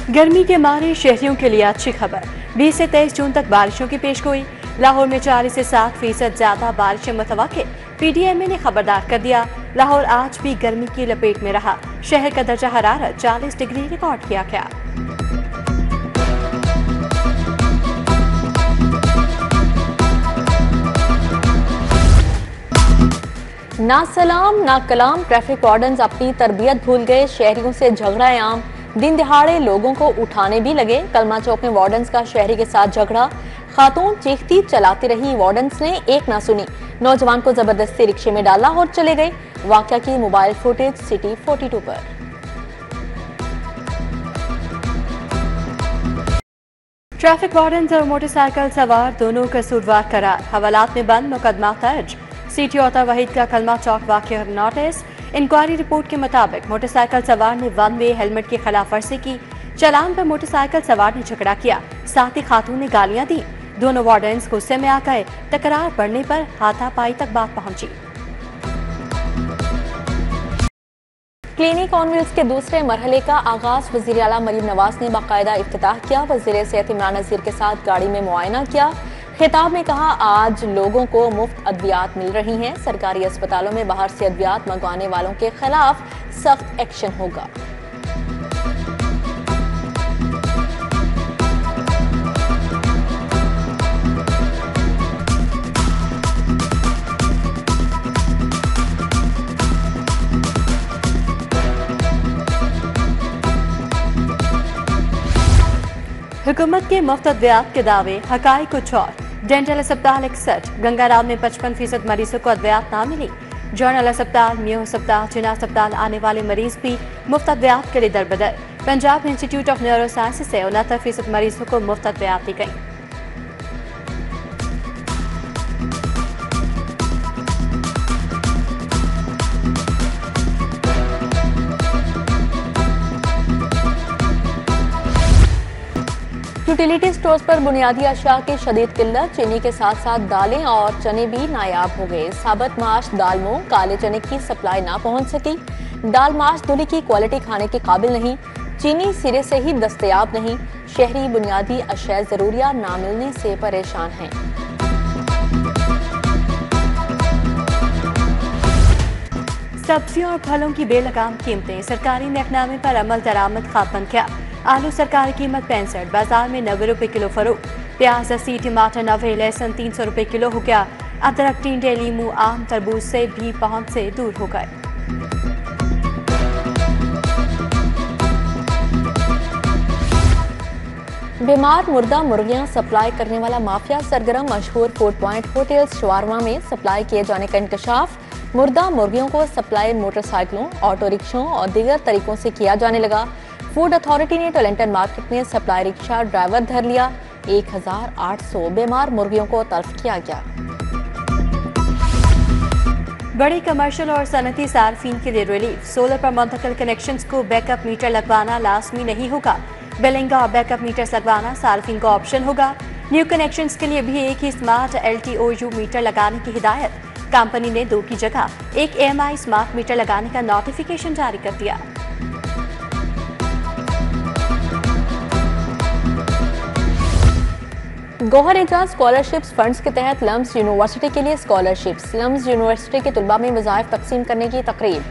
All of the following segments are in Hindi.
गर्मी के मारे शहरियों के लिए अच्छी खबर। 20 से 23 जून तक बारिशों की पेशगोई। लाहौर में 40 से 60% ज्यादा बारिशें मुतवक्के। पीडीएमए ने खबरदार कर दिया, लाहौर आज भी गर्मी की लपेट में रहा। शहर का दर्जा हरारत 40 डिग्री रिकॉर्ड किया गया। ना सलाम ना कलाम, ट्रैफिक वार्डन्स अपनी तरबियत भूल गए। शहरियों से झगड़ा आम, दिन दिहाड़े लोगों को उठाने भी लगे। कलमा चौक में वार्डन्स का शहरी के साथ झगड़ा। खातून चीखती चलाती रही, वार्डन्स ने एक ना सुनी। नौजवान को जबरदस्ती रिक्शे में डाला और चले गए। वाकया की मोबाइल फुटेज सिटी 42 पर। ट्रैफिक वार्डन्स और मोटरसाइकिल सवार दोनों कसूरवार करार। हवालात में बंद, मुकदमा दर्ज। सिटी औता वहीद का कलमा चौक वाकया नोटिस। इंक्वायरी रिपोर्ट के मुताबिक मोटरसाइकिल सवार ने वन वे हेलमेट की खिलाफ वर्जी की। चालान पर मोटरसाइकिल सवार ने झगड़ा किया, साथ ही खातून ने गालियां दी। दोनों वार्डन्स गुस्से में आ गए। तकरार बढ़ने पर हाथापाई तक बात पहुंची। क्लिनिक ऑन व्हील्स के दूसरे मरहले का आगाज वजीर आला मरीम नवाज ने बाकायदा इफ्तिताह किया। वजीर सेहत इमरान नज़ीर के साथ गाड़ी में मुआयना किया। खिताब में कहा, आज लोगों को मुफ्त अद्वियात मिल रही हैं। सरकारी अस्पतालों में बाहर से अद्वियात मंगवाने वालों के खिलाफ सख्त एक्शन होगा। हुकूमत के मुफ्त अद्वियात के दावे, हकाइक कुछ और। डेंटल अस्पताल 61, गंगाराम में 55% मरीजों को अद्वियात ना मिली। जर्नल अस्पताल, मियो अस्पताल, जिना अस्पताल आने वाले मरीज भी मुफ्त अद्वियात के लिए दरबदर। Punjab Institute of Neuro Science से 69% मरीजों को मुफ्त अद्वियात दी गई। यूटिलिटी स्टोर्स पर बुनियादी अशिया की शदीद किल्लत। चीनी के साथ साथ दालें और चने भी नायाब हो गए। साबत माश, दाल मूंग, काले चने की सप्लाई ना पहुंच सकी। दाल माश धुली की क्वालिटी खाने के काबिल नहीं। चीनी सिरे से ही दस्तयाब नहीं। शहरी बुनियादी अशिया जरूरिया ना मिलने से परेशान हैं। सब्जियों और फलों की बेलगाम कीमतें। सरकारी महकनामे पर अमल दरामद खातन किया। आलू सरकारी कीमत 65, बाजार में 90 रुपए किलो फरोख्त। प्याज 80, टमाटर 90, लहसुन 300 रुपए किलो हो गया। अदरक, टींडे, लीमू, आम, तरबूज से भी पहुंच से दूर हो गए। बीमार मुर्दा मुर्गियां सप्लाई करने वाला माफिया सरगर्म। मशहूर फूड पॉइंट होटल्स शवारमा में सप्लाई किए जाने का इंकशाफ। मुर्दा मुर्गियों को सप्लाई मोटरसाइकिलों, ऑटो रिक्शों और दीगर तरीकों से किया जाने लगा। फूड अथॉरिटी ने टोलेंटन मार्केट में सप्लाई रिक्शा ड्राइवर धर लिया। 1800 बीमार मुर्गियों को तल्फ किया गया। बड़ी कमर्शियल और सनती सार्फिन के लिए रिलीफ। सोलर पर मुंतकिल कनेक्शंस को बैकअप मीटर लगवाना लाजमी नहीं होगा। बिलिंग और बैकअप मीटर्स लगवाना सार्फिन का ऑप्शन होगा। न्यू कनेक्शंस के लिए भी एक ही स्मार्ट LTOU मीटर लगाने की हिदायत। कंपनी ने 2 की जगह एक AMI स्मार्ट मीटर लगाने का नोटिफिकेशन जारी कर दिया। गौहर एजाज स्कॉलरशिप्स फंड्स के तहत लम्स यूनिवर्सिटी के लिए स्कॉलरशिप्स। लम्स यूनिवर्सिटी के तलबा में वज़ाइफ तकसीम करने की तकरीब।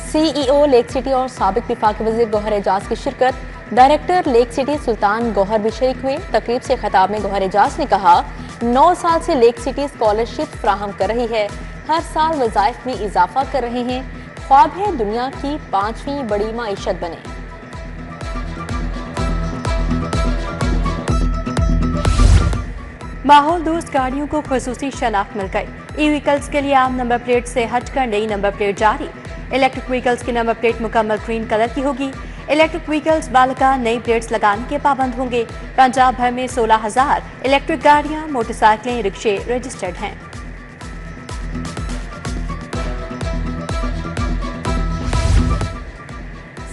CEO लेक सिटी और साबिक विफाकी वज़ीर गौहर एजाज की शिरकत। डायरेक्टर लेक सिटी सुल्तान गौहर भी शरीक हुए। तकरीब से खिताब में गौहर एजाज ने कहा, 9 साल से लेक सिटी स्कॉलरशिप फ्राहम कर रही है। हर साल वज़ाइफ में इजाफा कर रहे हैं। ख्वाब है दुनिया की 5वीं बड़ी माईशत बने। माहौल दोस्त गाड़ियों को खुसूसी शनाख्त मिल गई। ई-व्हीकल्स के लिए आम नंबर प्लेट से हटकर नई नंबर प्लेट जारी। इलेक्ट्रिक व्हीकल्स की नंबर प्लेट मुकम्मल ग्रीन कलर की होगी। इलेक्ट्रिक व्हीकल्स बालका नई प्लेट्स लगाने के पाबंद होंगे। पंजाब भर में 16,000 इलेक्ट्रिक गाड़ियां, मोटरसाइकिलें, रिक्शे रजिस्टर्ड हैं।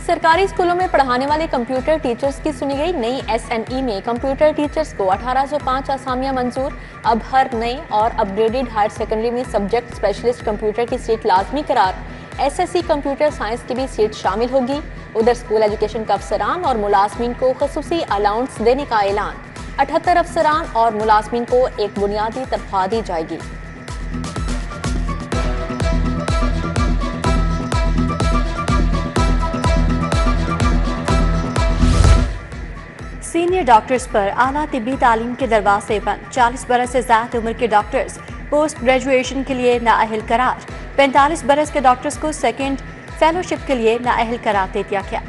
सरकारी स्कूलों में पढ़ाने वाले कंप्यूटर टीचर्स की सुनी गई नई SNE में कंप्यूटर टीचर्स को 1805 असामियां मंजूर। अब हर नए और अपग्रेडेड हायर सेकेंडरी में सब्जेक्ट स्पेशलिस्ट कंप्यूटर की सीट लाजमी करार। SSC कंप्यूटर साइंस की भी सीट शामिल होगी। उधर स्कूल एजुकेशन के अफसरान और मुलाजमीन को खसूसी अलाउंस देने का ऐलान। 78 अफसरान और मुलाजमीन को एक बुनियादी तनख्वाह दी जाएगी। सीनियर डॉक्टर्स पर आला तिब्बी तालीम के दरवाजे बंद। 40 बरस से ज्यादा उम्र के डॉक्टर्स पोस्ट ग्रेजुएशन के लिए नाअहल करार। 45 बरस के डॉक्टर्स को सेकेंड फेलोशिप के लिए नाअहल करार दे दिया गया।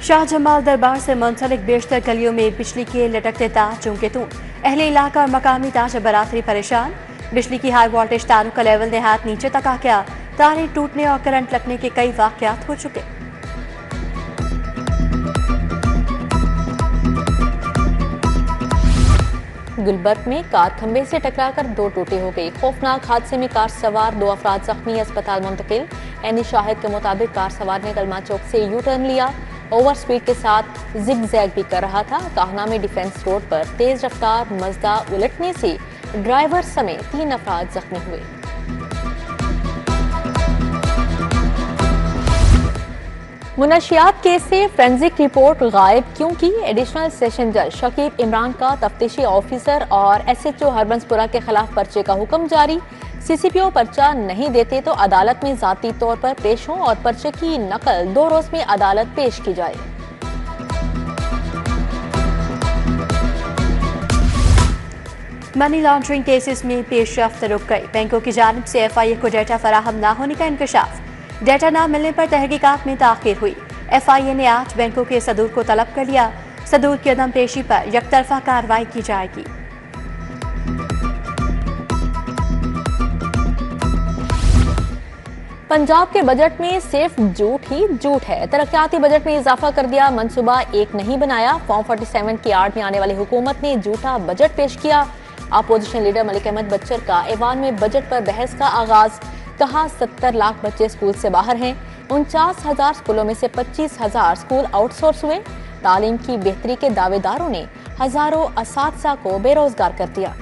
शाहजमाल दरबार से मुंसलिक बेशतर गलियों में बिजली के लटकते तार चूंके तूं। अहले इलाका और मकामी ताज बरादरी परेशान। बिजली की हाई वोल्टेज तारों का लेवल नहायत नीचे तक आ गया। तारें टूटने और करंट लगने के कई वाकयात हो चुके। गुलबर्ग में कार खंबे से टकराकर 2 टूटे हो गई। खौफनाक हादसे में कार सवार 2 अफराद जख्मी, अस्पताल मुंतकिल। एनी शाहिद के मुताबिक कार सवार ने गलमा चौक से यू टर्न लिया। ओवर स्पीड के साथ जिग जैग भी कर रहा था। काहना में डिफेंस रोड पर तेज रफ्तार मजदा उलटने से ड्राइवर समेत 3 अफराद जख्मी हुए। मुनशियात केस से फोरेंसिक रिपोर्ट गायब क्योंकि एडिशनल सेशन जज शकीब इमरान का तफ्तीशी ऑफिसर और SHO हरबंसपुरा के खिलाफ पर्चे का हुक्म जारी। CCPO पर्चा नहीं देते तो अदालत में जाती तौर पर पेश हों और पर्चे की नकल 2 रोज में अदालत पेश की जाए। मनी लॉन्ड्रिंग केसेस में पेशरफ्त रुक गई। बैंकों की जानिब से FIA को डेटा फराहम न होने का इंकशाफ। डेटा न मिलने पर तहकीकात में ताखीर हुई। FIA ने 8 बैंकों के सदूर को तलब कर लिया। सदूर की अदम पेशी पर यकतरफा कार्रवाई की जाएगी। पंजाब के बजट में सिर्फ झूठ ही झूठ है। तरक्याती बजट में इजाफा कर दिया, मनसूबा एक नहीं बनाया। फॉर्म 47 की आड़ में आने वाली हुकूमत ने झूठा बजट पेश किया। अपोजिशन लीडर मलिक अहमद बच्चर का ऐवान में बजट पर बहस का आगाज। कहा 70 लाख बच्चे स्कूल से बाहर हैं। 49,000 स्कूलों में से 25,000 स्कूल आउटसोर्स हुए। तालीम की बेहतरी के दावेदारों ने हजारों असातिज़ा को बेरोजगार कर दिया।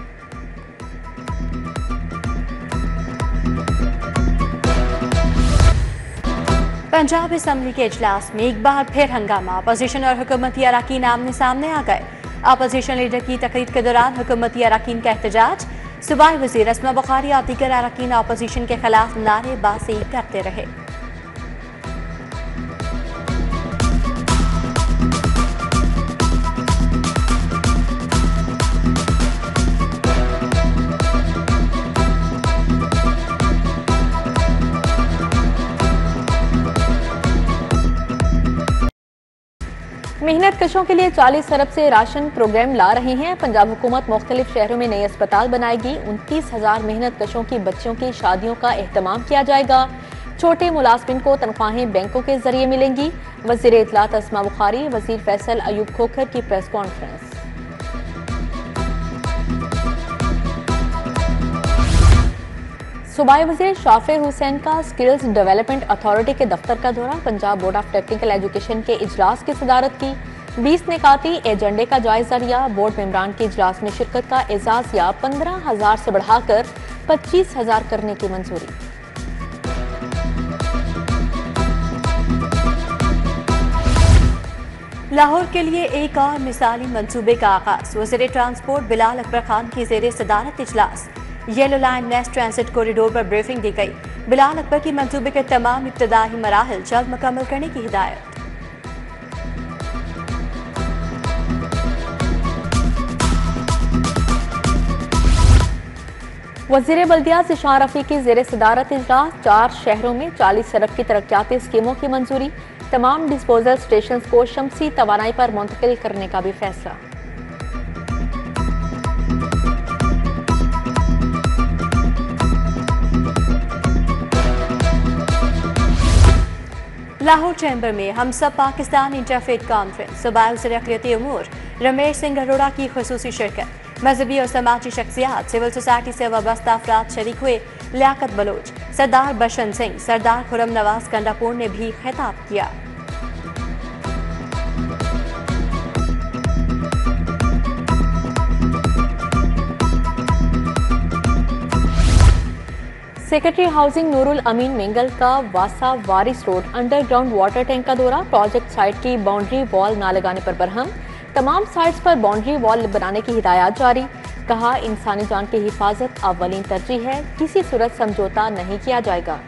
पंजाब असम्बली के इजलास में एक बार फिर हंगामा। अपोजिशन और हुकूमती अरकान आमने सामने आ गए। अपोजिशन लीडर की तकरीर के दौरान हुकूमती अरकान का एहतजाज। सूबाई वज़ीर अस्मा बुखारी और दीगर अरकान अपोजिशन के खिलाफ नारेबाजी करते रहे। मेहनत कशों के लिए 40 अरब से राशन प्रोग्राम ला रहे हैं। पंजाब हुकूमत मुख्तलिफ शहरों में नए अस्पताल बनाएगी। 29,000 मेहनत कशों की बच्चियों की शादियों का एहतमाम किया जाएगा। छोटे मुलाजमिन को तनख्वाहें बैंकों के जरिए मिलेंगी। वज़ीर इत्तलात अस्मा बुखारी, वज़ीर फैसल अयूब खोखर की प्रेस कॉन्फ्रेंस। सूबाई वज़ीर शाफिर हुसैन का स्किल्स डेवलपमेंट अथॉरिटी के दफ्तर का दौरा। Punjab board of technical education के इजलास की सदारत की। 20 निकाती एजेंडे का जायजा लिया। बोर्ड मेंबरान के इजलास में शिरकत का एजाज या 15,000 से बढ़ाकर 25,000 करने की मंजूरी। लाहौर के लिए एक और मिसाली मंसूबे का आगाज। वज़ीर ट्रांसपोर्ट बिलाल अकबर खान की ज़ेरे सदारत इजलास। Yellow line nest transit corridor पर ब्रीफिंग दी गई। बिलाल अकबर की मंसूबे के तमाम इब्तदाई मराहल जल्द मुकम्मल करने की हिदायत। वज़ीर बल्दियात ज़िशान रफ़ी की ज़ेरे सदारत इजलास। 4 शहरों में 40 अरब की तरक्याती स्कीमों की मंजूरी। तमाम डिस्पोजल स्टेशन को शमसी तवानाई पर मुंतकिल करने का भी फैसला। लाहौर चैम्बर में हम सब पाकिस्तान इंटरफेथ कॉन्फ्रेंस। सूबाई वज़ीर अक़लियती अमूर रमेश सिंह अरोड़ा की ख़ुसूसी शिरकत। मजहबी और समाजी शख्सियात, सिविल सोसाइटी से वाबस्ता अफराद शरीक हुए। लियाकत बलोच, सरदार बशन सिंह, सरदार खुरम नवाज कंडापुर ने भी खिताब किया। सेक्रेटरी हाउसिंग नूरुल अमीन मिंगल का वासा वारिस रोड अंडरग्राउंड वाटर टैंक का दौरा। प्रोजेक्ट साइट की बाउंड्री वॉल न लगाने पर बरहम। तमाम साइट्स पर बाउंड्री वॉल बनाने की हिदायत जारी। कहा इंसानी जान की हिफाजत अव्वलीन तरजीह है, किसी सूरत समझौता नहीं किया जाएगा।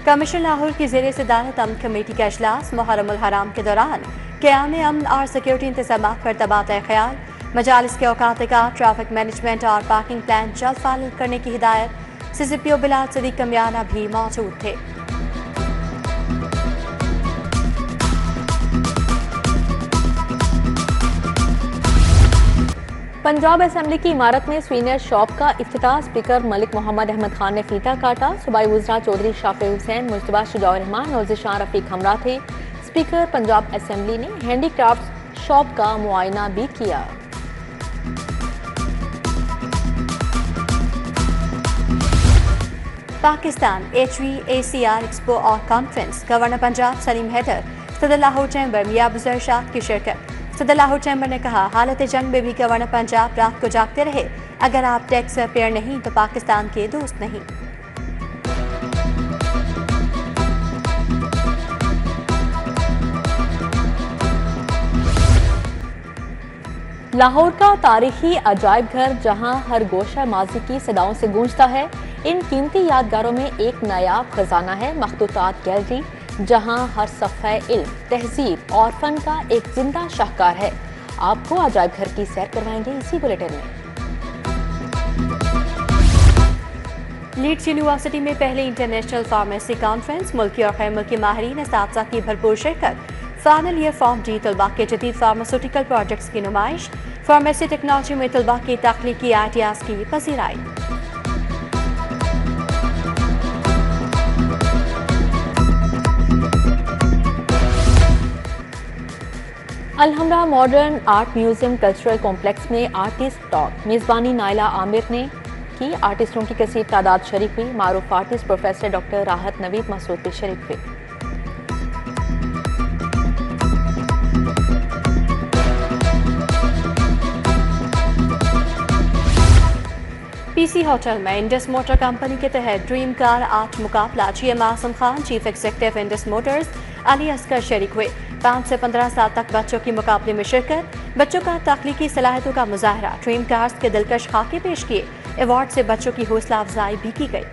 कमिश्नर लाहौर की ज़ेरे सदारत अमन कमेटी का इजलास। मुहर्रम उल हराम के दौरान क़याम अमन और सिक्योरिटी इंतजाम पर तबादला ख्याल। मजालिस के औकात का ट्रैफिक मैनेजमेंट और पार्किंग प्लान जल्द फाइनल करने की हिदायत। CCPO बिलाल सदीक कमियाना भी मौजूद थे। पंजाब असेंबली की इमारत में स्वीनियर शॉप का इफ्तिताह। स्पीकर मलिक मोहम्मद अहमद खान ने फीता काटा। सूबाई वज़रा चौधरी शाफी हुसैन, मुश्तबा शुजाउर रहमान और ज़िशान रफीक हमरा थे। स्पीकर पंजाब असेंबली ने हैंडीक्राफ्ट शॉप का मुआयना भी किया। पाकिस्तान HVACR एक्सपो और कॉन्फ्रेंस। गवर्नर पंजाब सलीम हैदर, सदर लाहौर चैम्बर मियां अबूजर शाह की शिरकत। सदर लाहौर चैम्बर ने कहा, हालत जंग में भी गवर्नर पंजाब रात को जागते रहे। अगर आप टैक्स पेयर नहीं तो पाकिस्तान के दोस्त नहीं। लाहौर का तारीखी अजायब घर, जहां हर गोशा माजी की सदाओं से गूंजता है। इन कीमती यादगारों में एक नायाब खजाना है मखतूतात गैलरी, जहां हर सफ़े इल्म, तहजीब और फन का एक जिंदा शाहकार है। आपको अजायब घर की सैर करवाएंगे इसी बुलेटिन में। लीड्स यूनिवर्सिटी में पहले इंटरनेशनल फार्मेसी कॉन्फ्रेंस। मुल्की और गैर मुल्की माहिरीन असातिज़ा की भरपूर शिरकत। फाइनल ईयर फॉर्म डी तलबा के जदीद फार्मास्यूटिकल प्रोजेक्ट्स की नुमाइश। फार्मेसी टेक्नोलॉजी में तलबा की तख्लीकी आइडियाज़ की पसीराई। Alhamra modern art museum cultural complex में आर्टिस्ट टॉक। मेज़बानी नाइला आमिर ने की। आर्टिस्टों की कसीर तादाद शरीक हुई। मारूफ आर्टिस्ट प्रोफेसर डॉक्टर राहत नवीद मसूद भी शरीक हुए। PC होटल में इंडस मोटर कंपनी के तहत ड्रीम कार आर्ट मुकाबला। GM Asam Khan, chief executive Indus motors Ali Asghar शरीक हुए। 5 से 15 साल तक बच्चों की मुकाबले में शिरकत। बच्चों का तख्लीकी सलाहियतों का मुजाहरा। ड्रीम कार्स के दिलकश खाके पेश किए। अवार्ड से बच्चों की हौसला अफजाई भी की गई।